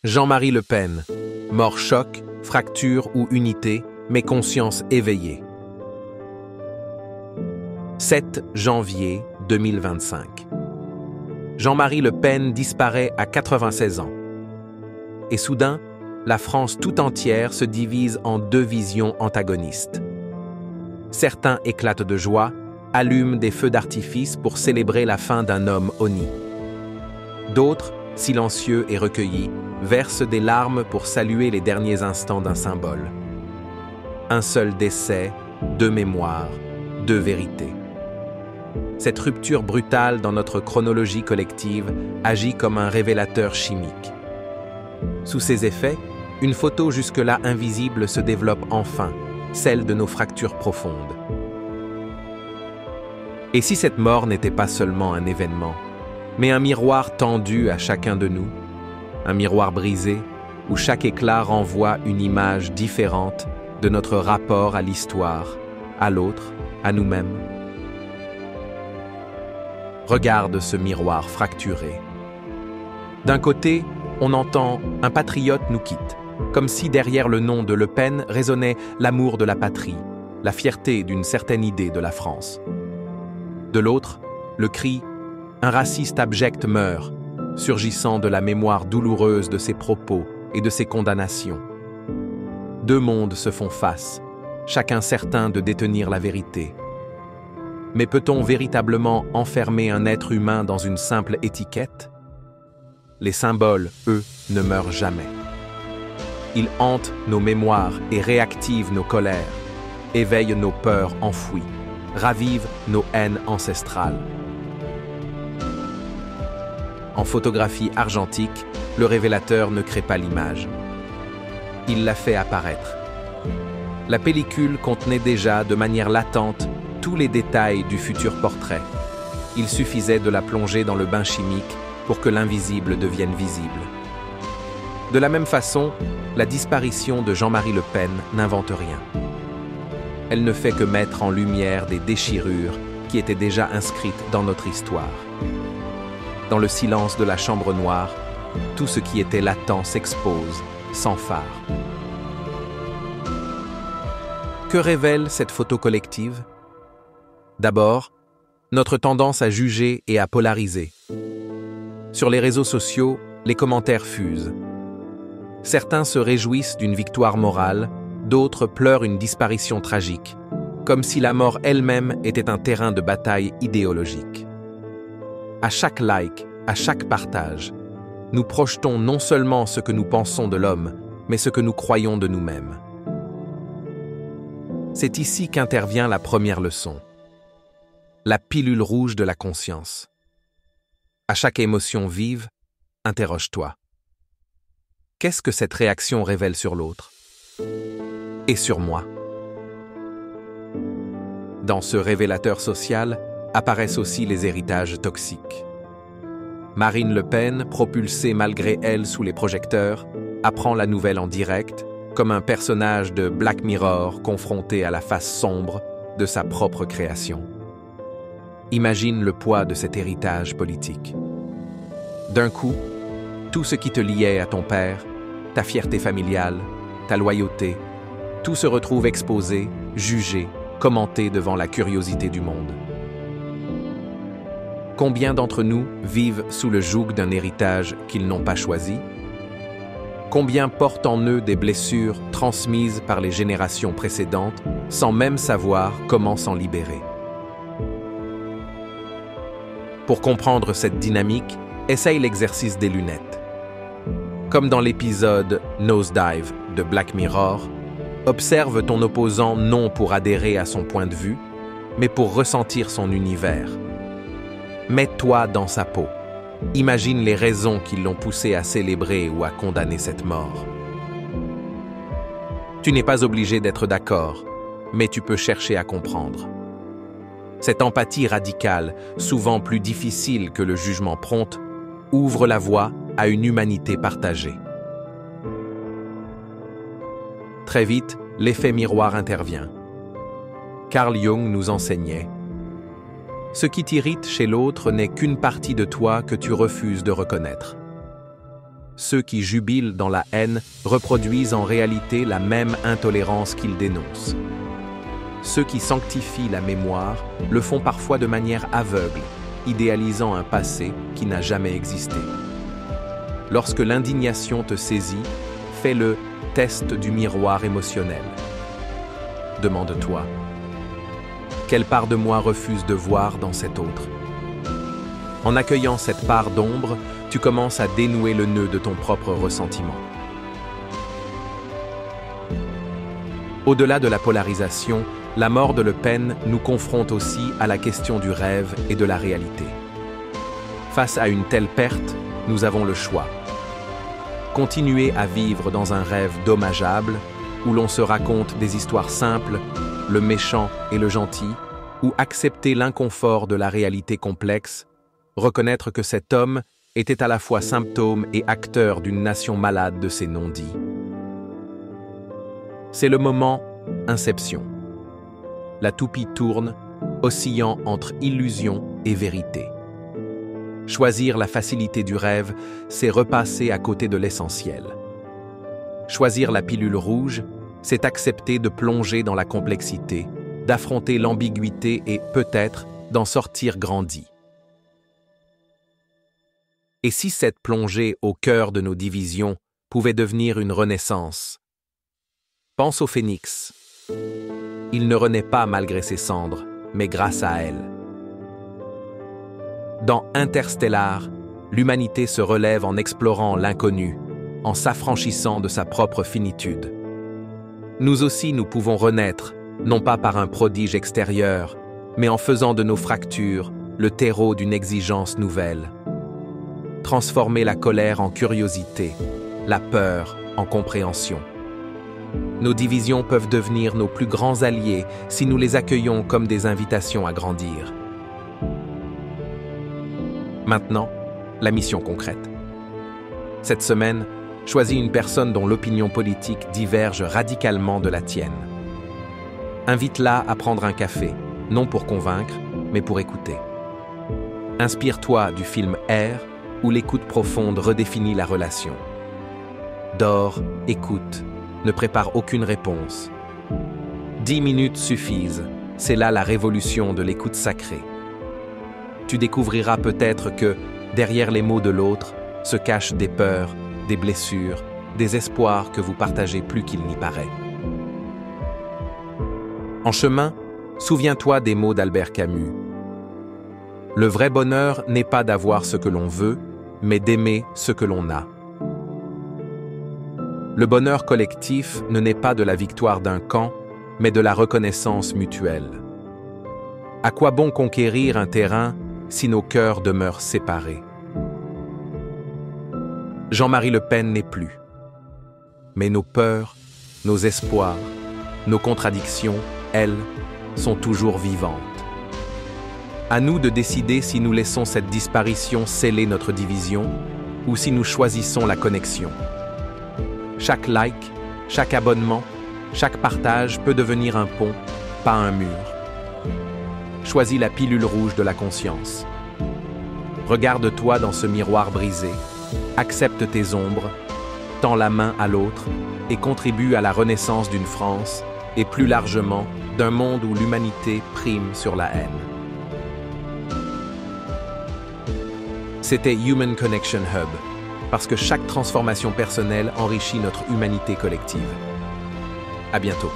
Jean-Marie Le Pen, mort choc, fracture ou unité, mais conscience éveillée. 7 janvier 2025. Jean-Marie Le Pen disparaît à 96 ans. Et soudain, la France tout entière se divise en deux visions antagonistes. Certains éclatent de joie, allument des feux d'artifice pour célébrer la fin d'un homme honni. D'autres, silencieux et recueillis, versent des larmes pour saluer les derniers instants d'un symbole. Un seul décès, deux mémoires, deux vérités. Cette rupture brutale dans notre chronologie collective agit comme un révélateur chimique. Sous ses effets, une photo jusque-là invisible se développe enfin, celle de nos fractures profondes. Et si cette mort n'était pas seulement un événement, mais un miroir tendu à chacun de nous, un miroir brisé où chaque éclat renvoie une image différente de notre rapport à l'histoire, à l'autre, à nous-mêmes. Regarde ce miroir fracturé. D'un côté, on entend « un patriote nous quitte », comme si derrière le nom de Le Pen résonnait l'amour de la patrie, la fierté d'une certaine idée de la France. De l'autre, le cri « un raciste abject meurt », surgissant de la mémoire douloureuse de ses propos et de ses condamnations. Deux mondes se font face, chacun certain de détenir la vérité. Mais peut-on véritablement enfermer un être humain dans une simple étiquette? Les symboles, eux, ne meurent jamais. Ils hantent nos mémoires et réactivent nos colères, éveillent nos peurs enfouies, ravivent nos haines ancestrales. En photographie argentique, le révélateur ne crée pas l'image. Il la fait apparaître. La pellicule contenait déjà de manière latente tous les détails du futur portrait. Il suffisait de la plonger dans le bain chimique pour que l'invisible devienne visible. De la même façon, la disparition de Jean-Marie Le Pen n'invente rien. Elle ne fait que mettre en lumière des déchirures qui étaient déjà inscrites dans notre histoire. Dans le silence de la chambre noire, tout ce qui était latent s'expose, sans phare. Que révèle cette photo collective? D'abord, notre tendance à juger et à polariser. Sur les réseaux sociaux, les commentaires fusent. Certains se réjouissent d'une victoire morale, d'autres pleurent une disparition tragique, comme si la mort elle-même était un terrain de bataille idéologique. À chaque like, à chaque partage, nous projetons non seulement ce que nous pensons de l'homme, mais ce que nous croyons de nous-mêmes. C'est ici qu'intervient la première leçon. La pilule rouge de la conscience. À chaque émotion vive, interroge-toi. Qu'est-ce que cette réaction révèle sur l'autre? Et sur moi? Dans ce révélateur social, apparaissent aussi les héritages toxiques. Marine Le Pen, propulsée malgré elle sous les projecteurs, apprend la nouvelle en direct, comme un personnage de Black Mirror confronté à la face sombre de sa propre création. Imagine le poids de cet héritage politique. D'un coup, tout ce qui te liait à ton père, ta fierté familiale, ta loyauté, tout se retrouve exposé, jugé, commenté devant la curiosité du monde. Combien d'entre nous vivent sous le joug d'un héritage qu'ils n'ont pas choisi? Combien portent en eux des blessures transmises par les générations précédentes sans même savoir comment s'en libérer? Pour comprendre cette dynamique, essaye l'exercice des lunettes. Comme dans l'épisode Nosedive de Black Mirror, observe ton opposant non pour adhérer à son point de vue, mais pour ressentir son univers. Mets-toi dans sa peau. Imagine les raisons qui l'ont poussé à célébrer ou à condamner cette mort. Tu n'es pas obligé d'être d'accord, mais tu peux chercher à comprendre. Cette empathie radicale, souvent plus difficile que le jugement prompt, ouvre la voie à une humanité partagée. Très vite, l'effet miroir intervient. Carl Jung nous enseignait « Ce qui t'irrite chez l'autre n'est qu'une partie de toi que tu refuses de reconnaître. ceux qui jubilent dans la haine reproduisent en réalité la même intolérance qu'ils dénoncent. Ceux qui sanctifient la mémoire le font parfois de manière aveugle, idéalisant un passé qui n'a jamais existé. Lorsque l'indignation te saisit, fais le test du miroir émotionnel. Demande-toi, quelle part de moi refuse de voir dans cet autre? En accueillant cette part d'ombre, tu commences à dénouer le nœud de ton propre ressentiment. Au-delà de la polarisation, la mort de Le Pen nous confronte aussi à la question du rêve et de la réalité. Face à une telle perte, nous avons le choix. Continuer à vivre dans un rêve dommageable, où l'on se raconte des histoires simples, le méchant et le gentil, ou accepter l'inconfort de la réalité complexe, reconnaître que cet homme était à la fois symptôme et acteur d'une nation malade de ses non-dits. C'est le moment Inception. La toupie tourne, oscillant entre illusion et vérité. Choisir la facilité du rêve, c'est repasser à côté de l'essentiel. Choisir la pilule rouge, c'est accepter de plonger dans la complexité, d'affronter l'ambiguïté et, peut-être, d'en sortir grandi. Et si cette plongée au cœur de nos divisions pouvait devenir une renaissance? Pense au phénix. Il ne renaît pas malgré ses cendres, mais grâce à elles. Dans Interstellar, l'humanité se relève en explorant l'inconnu, en s'affranchissant de sa propre finitude. Nous aussi, nous pouvons renaître, non pas par un prodige extérieur, mais en faisant de nos fractures le terreau d'une exigence nouvelle. Transformer la colère en curiosité, la peur en compréhension. Nos divisions peuvent devenir nos plus grands alliés si nous les accueillons comme des invitations à grandir. Maintenant, la mission concrète. Cette semaine, choisis une personne dont l'opinion politique diverge radicalement de la tienne. Invite-la à prendre un café, non pour convaincre, mais pour écouter. Inspire-toi du film Air, où l'écoute profonde redéfinit la relation. Dors, écoute, ne prépare aucune réponse. 10 minutes suffisent, c'est là la révolution de l'écoute sacrée. Tu découvriras peut-être que, derrière les mots de l'autre, se cachent des peurs, des blessures, des espoirs que vous partagez plus qu'il n'y paraît. En chemin, souviens-toi des mots d'Albert Camus. Le vrai bonheur n'est pas d'avoir ce que l'on veut, mais d'aimer ce que l'on a. Le bonheur collectif ne naît pas de la victoire d'un camp, mais de la reconnaissance mutuelle. À quoi bon conquérir un terrain si nos cœurs demeurent séparés? Jean-Marie Le Pen n'est plus. Mais nos peurs, nos espoirs, nos contradictions, elles, sont toujours vivantes. À nous de décider si nous laissons cette disparition sceller notre division ou si nous choisissons la connexion. Chaque like, chaque abonnement, chaque partage peut devenir un pont, pas un mur. Choisis la pilule rouge de la conscience. Regarde-toi dans ce miroir brisé, accepte tes ombres, tends la main à l'autre et contribue à la renaissance d'une France et plus largement d'un monde où l'humanité prime sur la haine. C'était Human Connection Hub, parce que chaque transformation personnelle enrichit notre humanité collective. À bientôt.